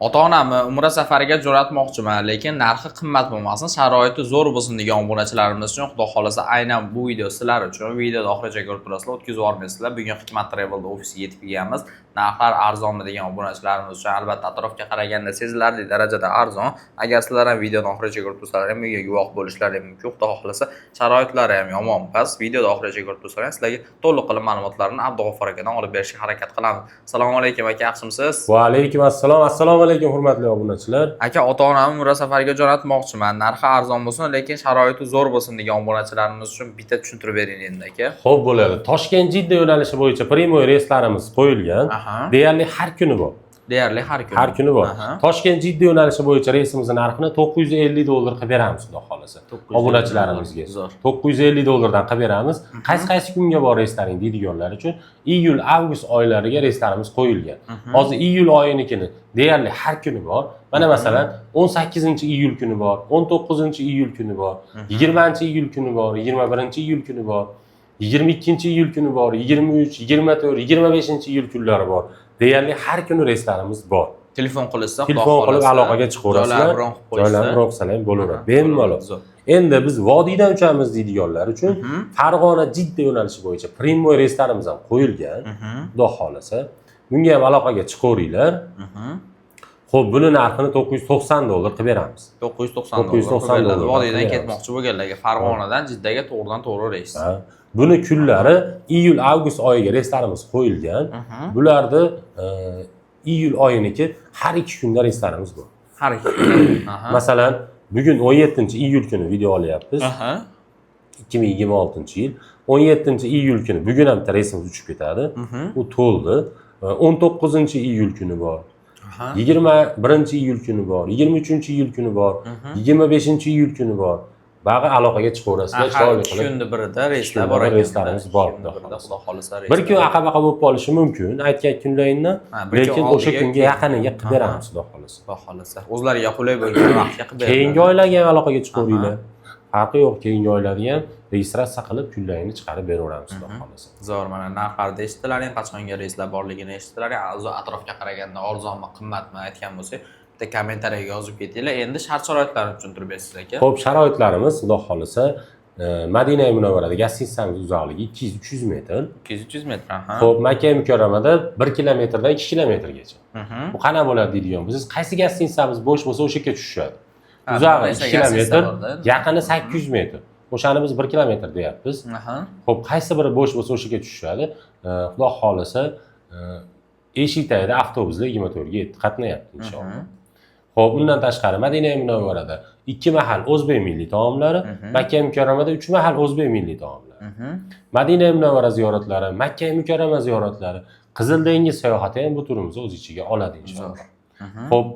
Ota-onamni Umra safariga jo'natmoqchiman, lekin narxi qimmat bo'lmasin, sharoiti zo'r bo'lsin degan obunachilarimiz uchun Xudo xolasa aynan bu video sizlar uchun. Videoda oxirigacha ko'rib turasizlar, o'tkazib olmaysizlar. Bugun Hikmat Travel'da ofisiga yetib kelganmiz. Narxlar arzonmi degan obunachilarimiz uchun albatta atrofga qaraganda sezilarli darajada arzon. Agar sizlar ham videoni oxirigacha ko'rib tursalar ham bunga guvoh bo'lishlari mumkin. Xudo xolasa sharoitlari ham yomon emas. Videoda oxirigacha ko'rib tursalar sizlarga to'liq qilib ma'lumotlarni Abdug'ofur akadan olib berishga harakat qilamiz. Assalomu alaykum aka, yaxshimisiz? Va alaykum assalom. Assalomu alaykum hurmatli obunachilar. Aka, ota-onamni Umra safariga jo'natmoqchiman. Narxi arzon bo'lsin, lekin sharoiti zo'r bo'lsin degan obunachilarimiz uchun bitta tushuntirib bering endi aka. Xo'p bo'ladi. Toshkent Jidda yo'nalishi bo'yicha primoy reyslarimiz qo'yilgan. Deyarli har kuni bor. Deyarli har kuni. Har kuni bor. Toshkent Jidda yo'nalishi bo'yicha reysimizning narxini $950 qilib beramiz, xudo xolasa. Obunachilarimizga. $950 qilib beramiz. Qaysi kunga bor reyslaring deydiganlar uchun iyul-avgust oylariga reyslarimiz qo'yilgan. Hozir iyul oyinikini deyarli har kuni bor. Mana masalan 18-iyul kuni bor, 19-iyul kuni bor, 20-iyul kuni bor, 21-iyul kuni bor, 22-iyul kuni bor, 23, 24, 25-iyul kunlari bor. Deyarli har kuni reyslarimiz bor. Telefon qilsa, telefon qilib aloqaga chiqaverasizlar. Joylarni bron qilib bo'laveradi. Bemalol. Endi biz vodiydan uchamiz deydiganlar uchun Farg'ona Jidda yo'nalishi bo'yicha primoy reyslarimiz ham qo'yilgan. Xudo xolasa, bunga ham aloqaga chiqaveringlar. Xo'p, buni narxini $990 qilib beramiz. $990. Vodiydan ketmoqchi bo'lganlarga Farg'onadan Jiddaga to'g'ridan-to'g'ri reys. Buni kunlari iyul-avgust oyiga reyslarimiz qo'yilgan. Bularni iyul oyiniki har 2 kunda reyslarimiz bor. Har 2 kunda. Masalan, bugun 17-iyul kuni video olyapmiz. 2026-yil 17-iyul kuni bugun ham reysimiz uchib ketadi. U to'ldi. 19-iyul kuni bor. 21-iyul kuni bor, 23-iyul kuni bor, 25-iyul kuni bor. Bag'i aloqaga chiqaverasizlar, chiroyli qilib. Kunda birida reyslar bor ekan. Reyslarimiz bor. Xudo xolasa reys. Bir kun aqabaqa bo'lib qolishi mumkin, aytgan kunlaringdan, lekin o'sha kunga yaqiniga qilib beramiz, xudo xolasa. Xudo xolasa. O'zlariga qulay bo'lgan vaqtga qilib beramiz. Keyingi oylarga ham aloqaga chiqaveringlar. Farqi yo'q, keyingi oylarga ham registratsiya qilib kunlaringni chiqarib beraveramiz, xudo xolasa. Zo'r, mana narxlarni eshitdilaring, qachonga reyslar borligini eshitdilaring, atrofga qaraganda arzonmi, qimmatmi aytgan bo'lsak, bitta kommentariyaga yozib ketinglar. Endi shart-sharoitlarni tushuntirib berasiz aka. Xo'p, sharoitlarimiz xudo xolasa Madina Munavvarada gastitsamiz uzoqligi 200-300 metr. 200-300 metr, Xo'p, Makka Mukarramada 1 kilometrdan 2 kilometrgacha. Bu qana bo'ladi deydigan bo'lsangiz, qaysi gastitsamiz bo'sh bo'lsa o'sha yerga tushadi. Uzog'i 2 kilometr, yaqini 800 metr. O'shani biz 1 kilometr deyapmiz. Xo'p, qaysi biri bo'sh bo'lsa o'sha yerga tushadi. Xudo xolasa Eshikdagi avtobuslar 24 ga yetib qatnayapti inshaalloh. Xo'p, undan tashqari Madina Munavvarada 2 mahal o'zbek milliy taomlari, Makka Mukarramada 3 mahal o'zbek milliy taomlari. Madina Munavvara ziyoratlari, Makka Mukarrama ziyoratlari, Qizil dengiz sayohati ham bu turimizni o'z ichiga oladi inshaalloh. Xo'p,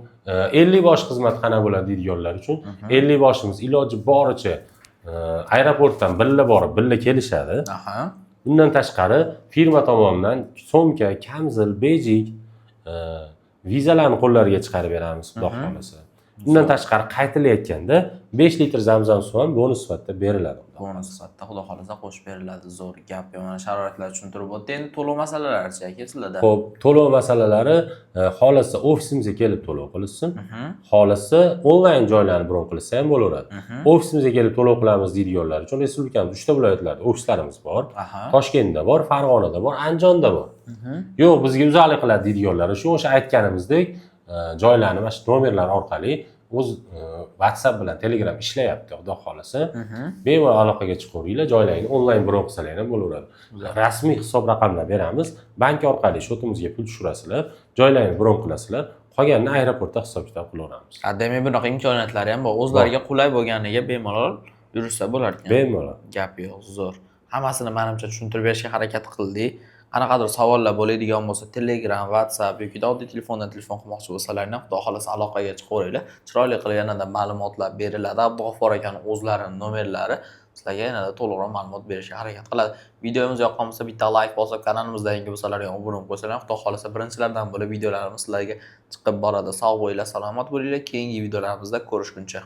50 bosh xizmatxona bo'ladi deydiganlar uchun 50 boshimiz iloji boricha aeroportdan billa borib, billa kelishadi. Bundan tashqari firma tomonidan so'mka, kamzil, bejik vizalarni qo'llariga chiqarib beramiz, xudo xolasa. Bundan tashqari qaytilayotganda 5 litr zamzam suv ham bonus sifatida beriladi. Bonus sifatida xudo xolasa qo'shib beriladi. Zo'r gap. Mana sharoitlar tushuntirib o'tdi. Endi to'lov masalalari-chi aka sizlarda? Xo'p, to'lov masalalari xolasa ofisimizga kelib to'lov qilinsin. Xolasa onlayn joylarni bron qilsa ham bo'laveradi. Ofisimizga kelib to'lov qilamiz deydiganlar uchun respublikamizda 3 ta viloyatlarda ofislarimiz bor. Toshkentda bor, Farg'onada bor, Andijonda bor. Yo'q, bizga uzoqlik qiladi deydiganlar uchun o'sha aytganimizdek joylarni mana shu nomerlar orqali o'z WhatsApp bilan Telegram ishlayapti, xudo xolasa. Bemalol aloqaga chiqaveringlar, joylaringni onlayn bron qilsalar ham bo'laveradi. Rasmiy hisob raqamlar beramiz, bank orqali shotimizga pul tushirasizlar, joylaringni bron qilasizlar, qolganini aeroportda hisob-kitob qilaveramiz. Demak, bunaqa imkoniyatlari ham bor. O'zlariga qulay bo'lganiga bemalol yurishsa bo'lar ekan. Bemalol. Gap yo'q, zo'r. Hammasini menimcha tushuntirib berishga harakat qildik. Qanaqadir savollar bo'ladigan bo'lsa, Telegram, WhatsApp yoki oddiy telefondan telefon qilmoqchi bo'lsalaring, xudo xolasa aloqaga chiqaveringlar. Chiroyli qilib yanada ma'lumotlar beriladi. Abdug'ofur akaning o'zlarining nomerlari sizlarga yanada to'liqroq ma'lumot berishga harakat qiladi. Videomiz yoqqan bo'lsa, bitta like bosib, kanalimizga yangi bo'lsalaring obuna bo'lib qo'ysalaring, xudo xolasa birinchilardan bo'lib videolarimiz sizlarga chiqib boradi. Sog' bo'linglar, salomat bo'linglar. Keyingi videolarimizda ko'rishguncha.